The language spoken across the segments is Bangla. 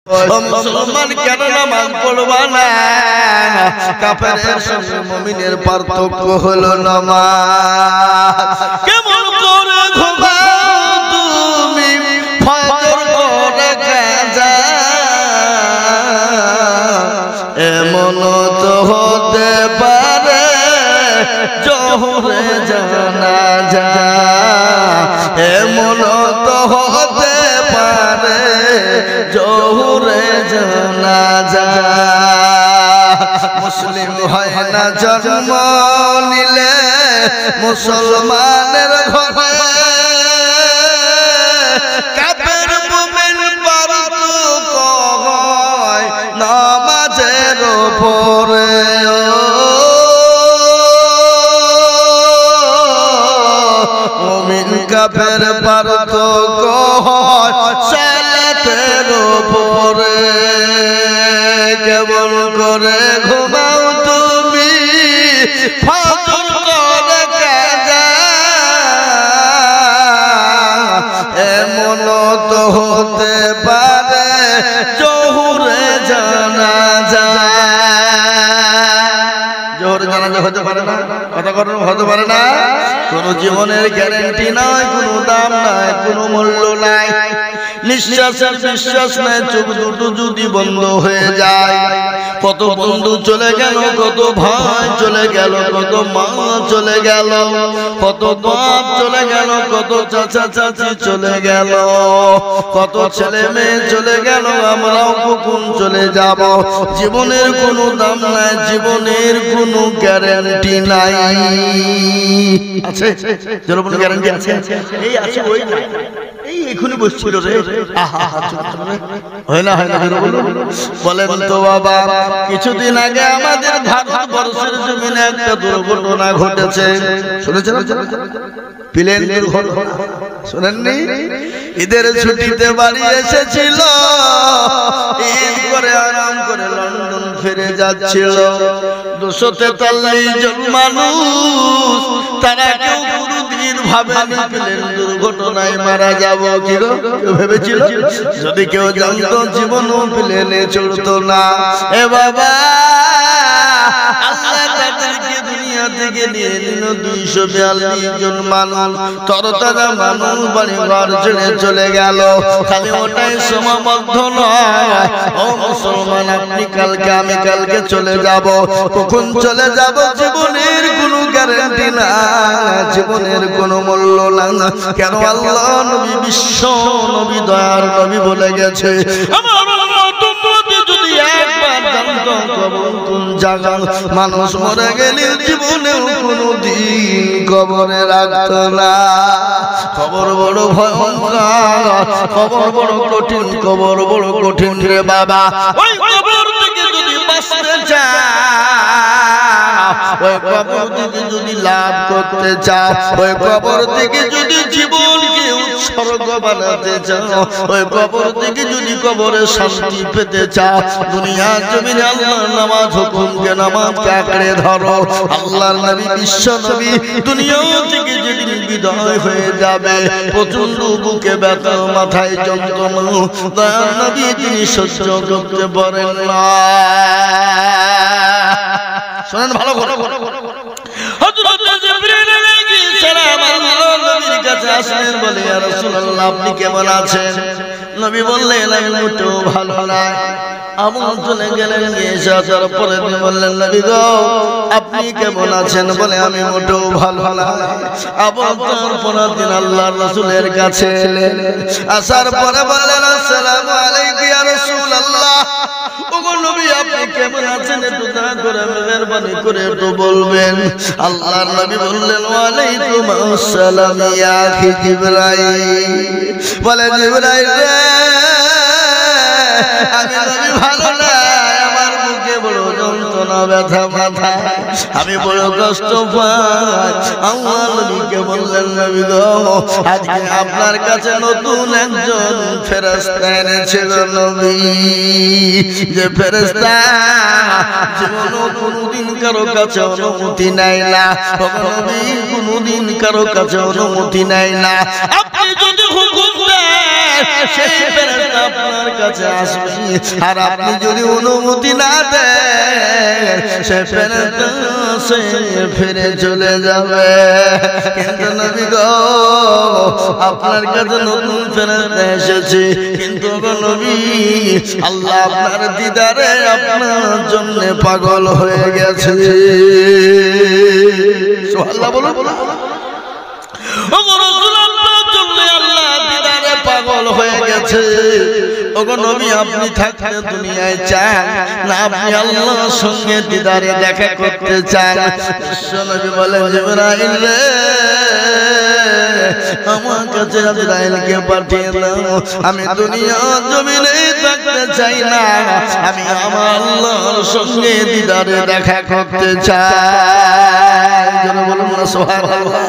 মুসলমান কেন নামাজ পড়বা না? কাফেরের সঙ্গে মুমিনের পার্থক্য হলো নামাজ। কেমন করে ঘুমাও তুমি ফজর করে কাজা, এমন তো হতে পারে জোহরে জানাজা, এমন তো হতে পারে জোহরে জানাজা। মুসলিম হয় না জন্ম নিলে মুসলমানের ঘরে, কাফের মুমিন পার্থক্য হয় নামাজের উপরে। মুমিন কাফের পার্থক্য হয় সালাতের উপরে। কেমন করে ঘুমাও তুমি ফজর করে কাজা, এমন তো হতে পারে জোহরে জানাজা। জোহরে জানাজা হতে পারে না, কথা কথা হতে পারে না। কোনো জীবনের গ্যারান্টি নাই, কোনো দাম নাই, কোনো মূল্য নাই। নিঃশ্বাসের বিশ্বাস নাই, চোখ দুটো যদি বন্ধ হয়ে যায়, কত বন্ধু চলে গেল, কত ভাই চলে গেল, কত মা চলে গেল, কত বাপ চলে গেল, কত চাচা চাচি চলে গেল, কত ছেলে মেয়ে চলে গেল, আমরাও কখন চলে যাব। জীবনের কোনো দাম নাই, জীবনের কোনো গ্যারান্টি নাই। আছে যেন কোনো গ্যারান্টি আছে? এই আছে, ওই না, এই এখনই বসছিল রে। হয় না, হয় না, বলেন তো বাবা। কিছুদিন আগে আমাদের ভারতবর্ষের জমিনে একটা দুর্ঘটনা ঘটেছে, শুনেছেন? প্লেন দুর্ঘটনা শুনেননি? ঈদের ছুটিতে বাড়ি এসেছিল, ঈদ করে আরাম করে লন্ডন ফিরে যাচ্ছিল। 243 জন মানুষ, তারা কেউ কোনদিন ভাবেনি প্লেন দুর্ঘটনায় মারা যাব। কি গো, কেউ ভেবেছিল? যদি কেউ জানতো জীবনও প্লেনে চড়তো না। এ বাবা, আল্লাহ তাদেরকে দুনিয়া থেকে নিয়ে নিল 242 জন মানুষ, তরতাজা মানুষ বাড়ি ঘর ছেড়ে চলে গেল। খালি ওটাই সীমাবদ্ধ নয়, ও মুসলমান, আপনি কালকে, আমি কালকে চলে যাব। কখন চলে যাব জীবনের কোনো গ্যারান্টি না, জীবনের কোনো মূল্য না। কেন? আল্লাহ নবী, বিশ্ব নবী, দয়ার নবী বলে গেছে, আমার যদি একবার জানতো কবর কোন জায়গা, মানুষ মরে গেলে জীবনেও কোনদিন কবরে রাখতো না। কবর বড় ভয়ঙ্কর, কবর বড় কঠিন, কবর বড় কঠিন রে বাবা। ওই কবর থেকে যদি বাঁচতে চাও, ওই কবর থেকে যদি লাভ করতে চাও, ওই কবর থেকে যদি জীবনকে উৎসর্গ বানাতে চাও, ওই কবর থেকে যদি কবরে শান্তি পেতে চাও, দুনিয়ার জমিনে আল্লাহর নামাজ হুকুমকে, নামাজকে আঁকড়ে ধরো। আল্লাহর নবী, বিশ্ব নবী দুনিয়া থেকে যেদিন বিদায় হয়ে যাবে, প্রচন্ড বুকে ব্যথা, মাথায় যন্ত্রণা, দয়ার নবী তিনি সহ্য করতে পারেন না। শোনেন ভালো করে, হযরত জিবরিল আলাইহিস সালাম আল্লাহর নবীর কাছে আসলেন, বলে, ইয়া রাসূলুল্লাহ, আপনি কেমন আছেন? নবী বললেন, আমি মোটেও ভালো না। আমল চলে গেলেন, গিয়ে আসার পরে বললেন, নবী গো, আপনি কেমন আছেন? বলে, আমি মোটেও ভালো না। আবার পরের দিন আল্লাহর রাসূলের কাছে এলেন, আসার পরে বললেন, আসসালামু আলাইকুম ইয়া রাসূলুল্লাহ। ওগো নবী, আপনি কেমন আছেন? একটু দয়া করে মেহেরবানি করে একটু বলবেন। আল্লাহর নবী বললেন, ওয়ালাইকুম আসসালাম ইয়া আখি জিবরাইল। বলে, জিবরাইল রে, আমি নবী ভালো না, আমার বুকে বড় যন্ত্রণা, ব্যথা, মাথা, আমি বড় কষ্ট পাই। আমার নবীকে বললেন, নবী গো, আজকে আপনার কাছে নতুন একজন ফেরেশতা এনেছে গো নবী, যে ফেরেশতা জীবনও কোনদিন কারো কাছে অনুমতি নেয় না, নবী কোনদিন কারো কাছে অনুমতি নেয় না। আপনি যদি হুকুম দেন সেই ফেরেশতা আপনার কাছে আসবে আর আপনি যদি অনুমতি না দেন সেই ফেরেশতা সে ফিরে চলে যাবে কিন্তু নবী গো আপনার কাছে নতুন ফেরেশতা এসেছে কিন্তু গো নবী আল্লাহ আপনার দিদারে আপনার জন্য পাগল হয়ে গেছে সুবহানাল্লাহ বলো ওগো রাসূল আপনার জন্য আল্লাহ দিদারে পাগল হয়ে গেছে ওগো নবী আপনি থাকতে দুনিয়ায় চান না আপনি আল্লাহর সঙ্গে দিদারে দেখা করতে চান বিশ্ব নবী বলেন জিবরাইল রে আমার কাছে আজরাইলকে পাঠিয়ে দাও আমি দুনিয়ার জমিনে থাকতে চাই না আমি আমার আল্লাহর সঙ্গে দিদারে দেখা করতে চাই জোরে বলুন না সুবহানাল্লাহ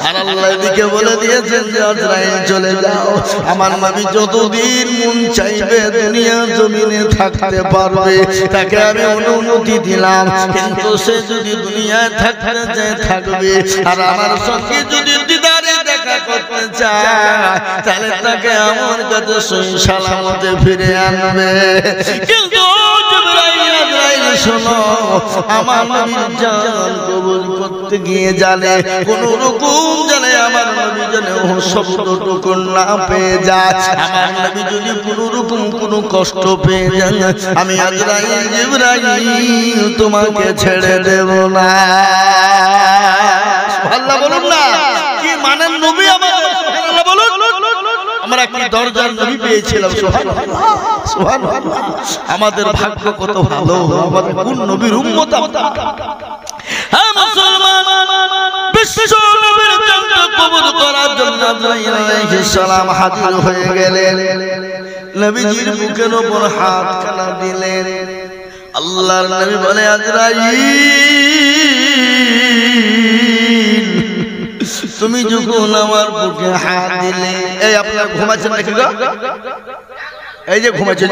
আর আল্লাহ এদিকে বলে দিয়েছেন যে আজরাইল চলে যাও আমার নবী যতদিন মন চাইবে দুনিয়ার জমিনে থাকতে পারবে তাকে আমি অনুমতি দিলাম কিন্তু সে যদি দুনিয়ায় থাকতে চায় থাকবে আর আমার সঙ্গে যদি দিদারে দেখা করতে চায় তাহলে তাকে আমার কাছে সহি সালামতে ফিরে আনবে কিন্তু আজরাইল শোনো আমার নবীর জান কবুল করতে গিয়ে জানে কোন রকম জানে আমার নবী জানে ও শব্দটুকু না পেয়ে যায় আমার নবী যদি কোন রকম কোন কষ্ট পেয়ে যায় আমি আজরাইল জিবরাইল তোমাকে ছেড়ে দেব না সুবহানাল্লাহ বলুন না কি মানেন নবী আমাদের সুবহানাল্লাহ বলুন আমরা কি দরজার নবী পেয়েছিলাম সুবহানাল্লাহ সুবহানাল্লাহ আমাদের ভাগ্য কত ভালো আমাদের কোন নবীর উম্মত আমরা হ্যাঁ মুসলমান বিশ্ব নবীর জন্য কবুল করার জন্য আজরাইল আলাইহিস সালাম হাজির হয়ে গেলেন নবীজির বুকের উপর হাত খানা দিলেন আল্লাহর নবী বলে আজরাইল তুমি যখন আমার বুকে হাত দিলে এই আপনারা ঘুমাচ্ছেন নাকি গো এই যে ঘুমাচ্ছেন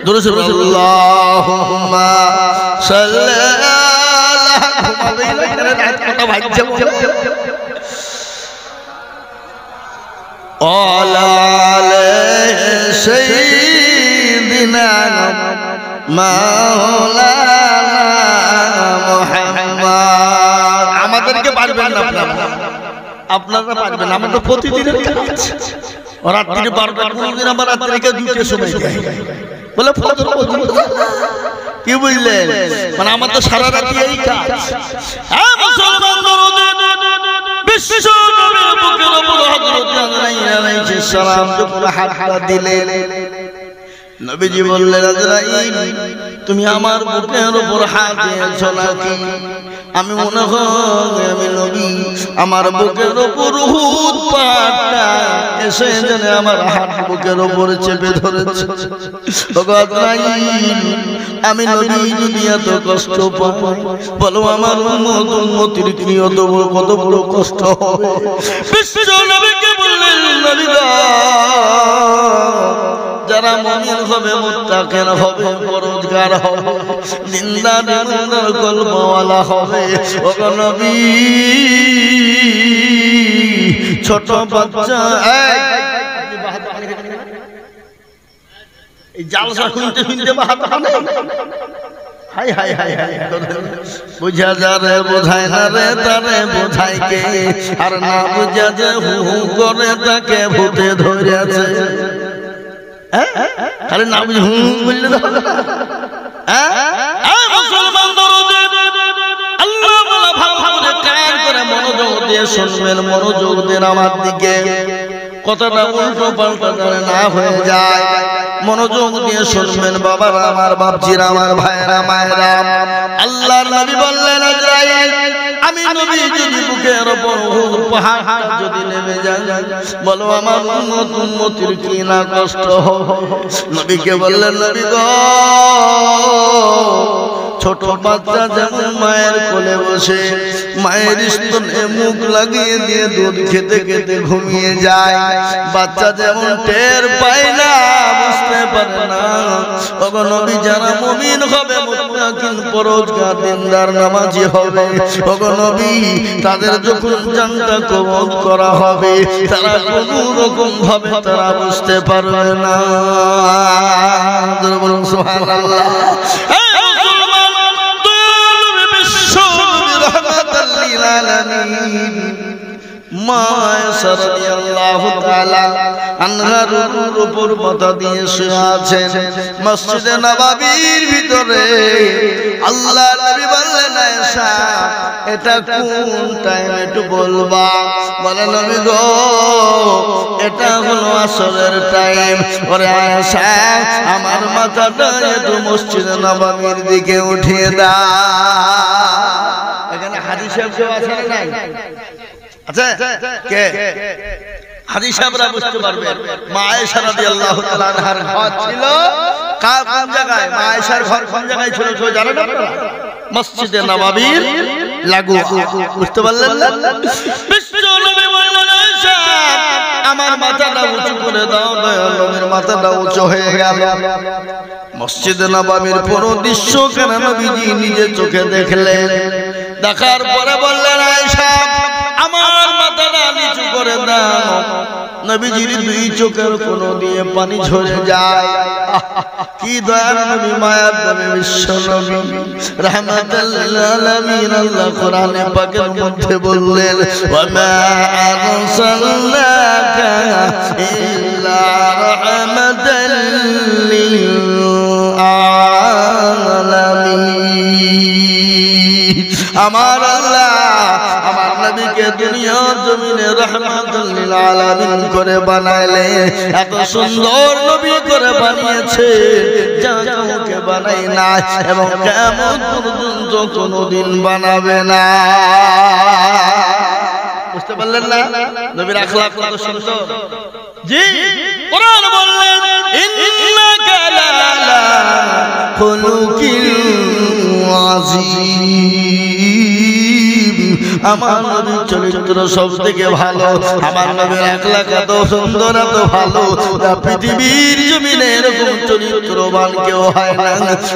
দরুদ আল্লাহুম্মা সাল্লি আলা ঘুমাবেই না এখানে রাত কটা বাজছে আলা সাইয়্যিদিনা মাওলানা মুহাম্মদ আমাদেরকে পারবেন না আপনারা পারবেন আমরা তো প্রতিদিনের কাজ রাত্রি 12টা কোনদিন আমরা রাত্রিকে 2টা সময় যাই বলে ফজর পর্যন্ত কি বুঝলেন মানে আমাদের সারা রাতি এই কাজ হ্যাঁ মুসলমান দরুদ বিশ্ব নবীর বুকের উপর হযরত আজরাইল আলাইহিস সালাম যখন হাতটা দিলেন নবীজি বললেন আজরাইল তুমি আমার বুকের উপর হাত দিয়েছো নাকি আমি মনে হয় আমি নবী আমার বুকের উপর উহুদ পাহাড়টা এসে যেন আমার হাত বুকের উপর চেপে ধরেছে ওগো আজরাইল আমি নবী যদি এত কষ্ট পাই বলো আমার উম্মতির কি কত বড় কষ্ট হবে বিশ্ব নবীকে বললেন নবী গো যারা মুমিন হবে মুত্তাকিন হবে পরহেজগার হবে দিনদার ইমানদার কলমাওয়ালা হবে ওগো নবী ছোট বাচ্চা এই জালসা শুনতে শুনতে বাহাত হবে হাই হাই হাই হাই বুঝা যা রে বোঝায় না রে তারে বোঝায় কে আর না বুঝা যে হু করে তাকে ভূতে ধরেছে খালি না বুঝে হুম বললে মুসলমান দরুদ আল্লাহ বলা ভালো করে কান করে মনোযোগ দিয়ে শুনবেন মনোযোগ দেন আমার দিকে কথাটা উল্টো পাল্টা করে না হয়ে যায় মনোযোগ দিয়ে শুনবেন বাবারা আমার বাপজিরা আমার ভাইরা মায়েরা আল্লাহর নবী বললেন আজরাইল আমি নবী যদি বুকের উপর উহুদ পাহাড় যদি নেমে যায় বলো আমার উম্মতির কি না কষ্ট হবে নবীকে বললেন নবী গো ছোট বাচ্চা যেমন মায়ের কোলে বসে মায়ের স্তনে মুখ লাগিয়ে দিয়ে দুধ খেতে খেতে ঘুমিয়ে যায় বাচ্চা যেমন টের পায় না বুঝতে আসতে পারে না। ওগো নবী যারা মুমিন হবে, মুত্তাকিন পরহেজগার দিনদার নামাজি হবে, ওগো নবী তাদের যখন জানটা কবুল করা হবে তারা কোনো রকম ভাবে তারা বুঝতে পারবে না। বলুন সুবহানাল্লাহ। মা আয়েশা রাদিয়াল্লাহু তাআলা আনহার উপর মাথা দিয়ে শুয়ে আছেন মসজিদে নববীর ভিতরে। আল্লাহর নবী বললেন, আয়েশা এটা কোন টাইম একটু বলবা? বলে, নবী গো এটা হলো আসরের টাইম। ওরে আয়েশা আমার মাথাটা একটু মসজিদে নববীর দিকে উঠিয়ে দাও। এখানে হাজী সাহেব কেউ আছে না? নাই? আচ্ছা, কে হাজী সাহেবরা বুঝতে পারবে। মা আয়েশা রাদিয়াল্লাহু তাআলা আনহার ঘর ছিল কোন জায়গায়? মা আয়েশার ঘর কোন জায়গায় ছিল কেউ জানেন আপনারা? মসজিদে নববীর লাগু। বুঝতে পারলেন না? বিশ্ব নবী বললেন, আয়েশা আমার মাথাটা উঁচু করে দাও। নবীর মাথাটা উঁচু হয়ে গেল। মসজিদে নববীর পুরো দৃশ্য কেন নবীজি নিজে চোখে দেখলেন। দেখার পরে বললেন, আয়েশা আমার মাথাটা নিচু করে দাও। নবীজির দুই চোখের কোণ দিয়ে পানি ঝরে যায়। কি দয়ার নবী, মায়ার নবী, বিশ্ব নবী রাহমাতাল লিল আলামিন। আল্লাহ কোরআনে পাকের মধ্যে বললেন, ওয়া মা আরসালনাকা ইল্লা রাহমাতাল লিল আলামিন। আমার আল্লাহ আমার নবীকে দুনিয়া জমিনে রাহমাতুল লিল আলামিন করে বানাইলে এত সুন্দর নবী করে বানিয়েছে যা কাউকে বানাই না এবং কিয়ামত পর্যন্ত কোনদিন বানাবে না। বুঝতে পারলেন না নবীর আখলাক কত সুন্দর? জি, কোরআন বললেন, ইন্নাকা লালা খুলুকিল আযীম। আমার নবীর চরিত্র সব থেকে ভালো। আমার নবীর আখলাক এত সুন্দর, এত ভালো, পৃথিবীর জমিনে এরকম চরিত্রবান কেউ হয় না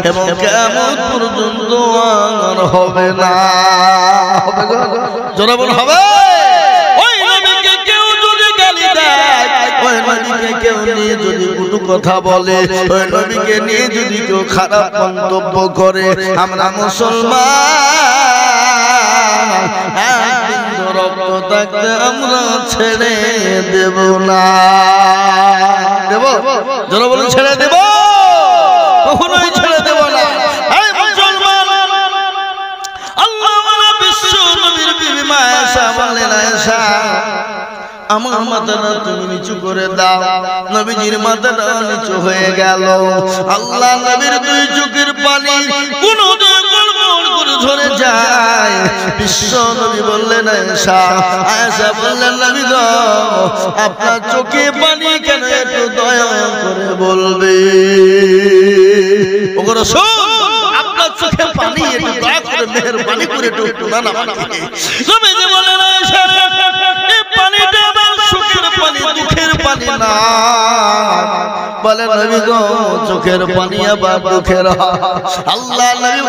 এবং কিয়ামত পর্যন্ত আর হবে না। জোরে বল হবে। ওই নবীকে কেউ যদি গালি দেয়, ওই নবীকে কেউ নিয়ে যদি কটু কথা বলে, ওই নবীকে নিয়ে যদি কেউ খারাপ মন্তব্য করে, আমরা মুসলমান একদিন রক্ত থাকতে আমরা ছেড়ে দেব না। দেব? যারা বলুন ছেড়ে দেব, কখনোই ছেড়ে দেব না। আল্লাহ বিশ্ব নবীর বিবি মা আয়েশা বললেন, আয়েশা আমার মাথাটা তুমি নিচু করে দাও। নবীজির মাথাটা নিচু হয়ে গেল। আল্লাহ নবীর দুই চোখের পানি কোন করে ঝরে যায়। বিশ্ব নবী বললেন, আয়েশা। আয়েশা বললেন, নবী গো আপনার চোখে পানি কেন একটু দয়া করে বলবে? ওগো রাসূল আপনার চোখে পানি একটু দয়া করে মেহেরবানি করে একটু না না। নবীজি বললেন, আয়েশা এই পানিটা আমার সুখের পানি, দুঃখের পানি না। বলে, নবী গো চোখের পানি আবার দুঃখের হয়। আল্লাহ নবী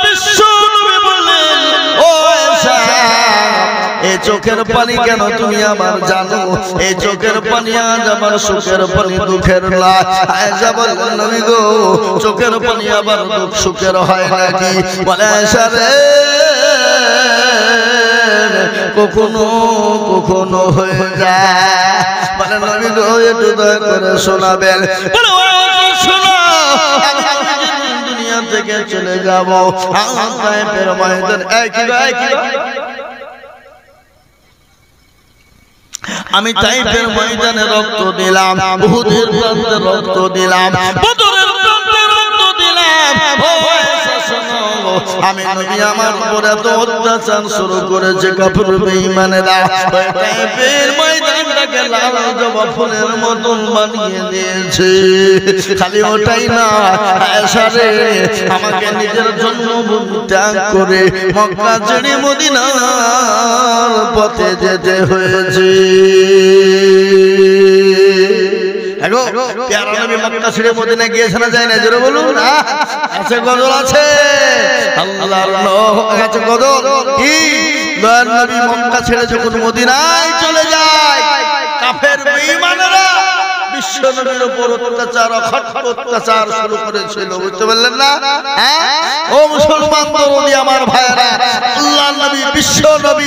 বিশ্ব নবী বললেন, ও আয়েশা এই চোখের পানি কেন তুমি আমার জানো? এই চোখের পানি আজ আমার সুখের পানি, দুঃখের না। আয়েশা বললেন, নবী গো চোখের পানি আবার দুঃখ সুখের হয় নাকি? বলে, আয়েশা রে কখনো কখনো হয়ে যায়। বলে, নবী গো একটু দয়া করে শোনাবেন। বলে, শোনো দুনিয়া থেকে চলে যাব, তায়েফের ময়দান আমি তায়েফের ময়দানে রক্ত দিলাম, উহুদের প্রান্তে রক্ত দিলাম, বদরের প্রান্তে রক্ত দিলাম। আমি নবী আমার উপর এত অত্যাচার শুরু করেছে কাফির বেঈমানেরা, তায়েফের ময়দানটাকে লাল জবা ফুলের মতন বানিয়ে দিয়েছে। খালি ওটাই না, আয়েশা রে আমাকে নিজের জন্মভূমি ত্যাগ করে মক্কা ছেড়ে মদিনার পথে যেতে হয়েছে। দেখো প্যারা নবী মক্কা ছেড়ে মদিনা গিয়েছে না যায় না জোরে বলুন আছে গজল আছে আল্লাহর কাছে গজল কি দয়ার নবী মক্কা ছেড়ে যখন মদিনায় চলে যায় কাফের বেঈমানেরা বিশ্ব নবীর উপর অত্যাচার অত্যাচার শুরু করেছিল বুঝতে পারলেন না ও মুসলমান দরদি আমার ভাইরা আল্লাহর নবী বিশ্ব নবী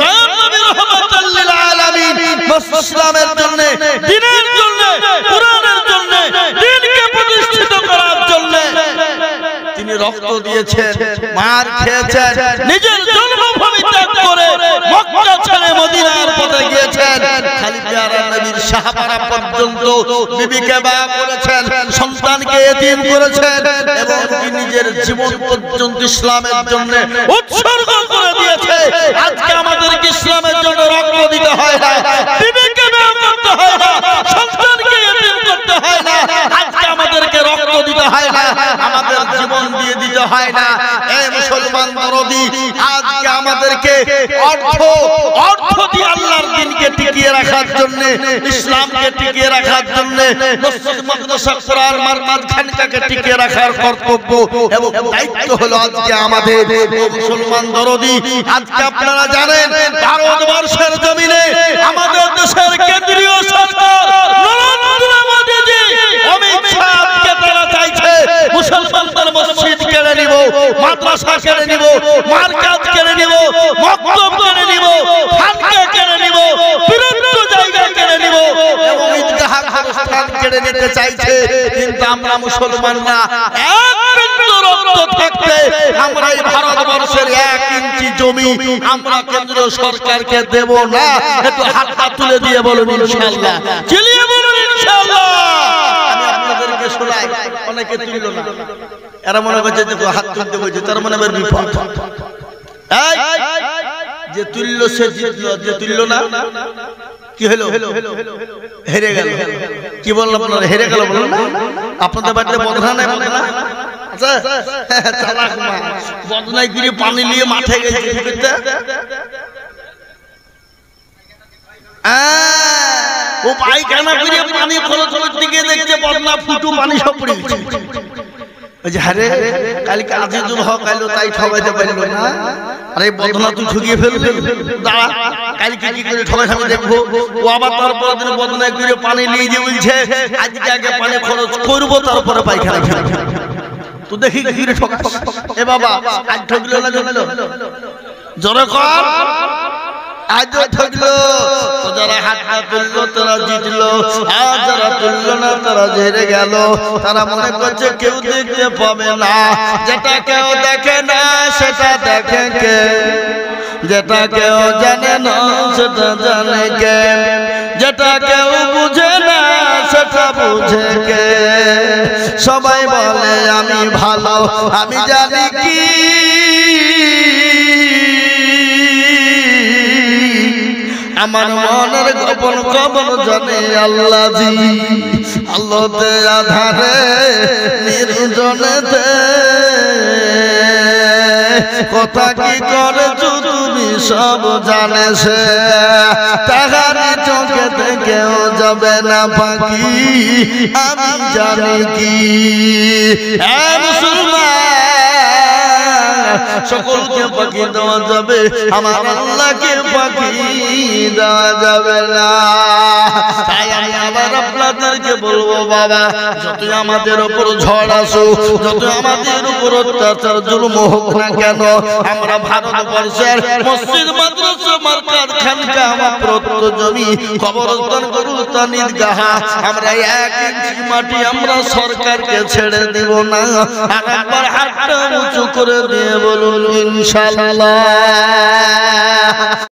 দয়ার নবী রাহমাতুল লিল আলামিন ইসলামের জন্য দ্বীনের জন্য কুরআনের জন্য দ্বীনকে প্রতিষ্ঠিত করার জন্য তিনি রক্ত দিয়েছেন মার খেয়েছেন নিজের জন্মভূমি ত্যাগ করে মক্কা ছেড়ে মদিনার পথে গিয়েছেন খালি প্যারা নবীর সাহাবারা পর্যন্ত বিবিকে বিয়ে করেছেন সন্তানকে এতিম করেছেন এবং নিজের জীবন পর্যন্ত ইসলামের জন্য উৎসর্গ করে দিয়েছে আজকে আমাদেরকে ইসলামের জন্য রক্ত দিতে হয় না বিবিকে বিয়ে করতে হয় না সন্তানকে এতিম করতে হয় না আজকে আমাদেরকে রক্ত দিতে হয় না আমাদের জীবন দিয়ে দিতে হয় না এই মুসলমান দরদি আজকে আমাদেরকে অর্থ দিয়ে আল্লাহর দ্বীনকে টিকিয়ে রাখার জন্য ইসলামকে টিকিয়ে রাখার জন্য মসজিদ মাদ্রাসা কোরআন মারকাজ খানকাকে টিকিয়ে রাখার কর্তব্য এবং দায়িত্ব হলো আজকে আমাদের মুসলমান দরদি আজকে আপনারা জানেন ভারতবর্ষের জমিনে আমাদের দেশের কেন্দ্রীয় সরকার নরেন্দ্র মোদীজি অমিত শাহকে তারা চাইছে মুসলমানদের মসজিদ কেড়ে নিব মাদ্রাসা কেড়ে নিব মারকাজ কেড়ে নিব মক্তব কেড়ে নিব খানকা কেড়ে নিব বিভিন্ন জায়গা কেড়ে নিব এবং ঈদগাহ স্থান কেড়ে নিতে চাইছে কিন্তু আমরা মুসলমানরা এক বিন্দু রক্ত থাকতে আমরা এই ভারতবর্ষের 1 ইঞ্চি জমি আমরা কেন্দ্রীয় সরকারকে দেব না একটু হাতটা তুলে দিয়ে বলুন ইনশাআল্লাহ চিল্লিয়ে বলুন ইনশাআল্লাহ আমি আপনাদেরকে শোনাই অনেকে তুলল না এরা মনে করছে যে হাত তুলতে বলছে তার মানে এর বিপদ এই যে তুলল সে জিতল যে তুলল না কি হলো হেরে গেল কি বললাম আপনারা হেরে গেল বলুন না আপনাদের বাড়িতে বদনা নাই বদনা আচ্ছা চালাক মা বদনাই করে পানি নিয়ে মাঠে গেছে কি করতে ও পায়খানা করে পানি খরচ করতে গিয়ে দেখছে বদনা ফুটু পানি সব পড়ে গেছে ওই যে আরে কালকে আজিজুল হক আইলো তাই ঠকাইতে পারলো না আরে বদনা তুই ঠকিয়ে ফেললি দাঁড়া কালকে কি করে ঠকাই আমি দেখবো ও আবার তারপর দিন বদনা করে পানি নিয়ে যে বলছে আজকে আগে পানি খরচ করবো তারপরে পায়খানা খেয়ে তো দেখি কি করে ঠকাস এ বাবা আজ ঠকলো না ঠকলো জোরে কর আজ ঠকলো তো যারা হাতটা তুললো তারা জিতলো আর যারা তুললো না তারা হেরে গেল তারা মনে করছে কেউ দেখতে পাবে না যেটা কেউ দেখে না সেটা দেখে কে যেটা কেউ জানে না সেটা জানে কে যেটা কেউ বুঝে না সেটা বুঝে কে সবাই বলে আমি ভালো আমি জানি কি আমার মনের গোপন খবর জানে আল্লাহ জি আল্লাহতে আধারে নির্জনেতে কথা কি করেছো তুমি সব জানে সে তাহারি চোখে থেকেও যাবে না পাখি আমি জানি কি মুসলমান সকলকে পাখি দেওয়া যাবে আমার আল্লাহকে পাখি দেওয়া যাবে না তাই আমি আবার আপনাদেরকে বলবো বাবা যতই আমাদের উপর ঝড় আসো যত আমাদের উপর অত্যাচার জুলুম হোক না কেন আমরা ভারতবর্ষের মসজিদ মাদ্রাসা মারকাজ খানকা মাত্র জমি কবরস্থান গরুস্থান ঈদগাহ আমরা 1 ইঞ্চি মাটি আমরা সরকারকে ছেড়ে দিব না আর একবার হাতটা উঁচু করে দিয়ে বলুন ইনশাআল্লাহ।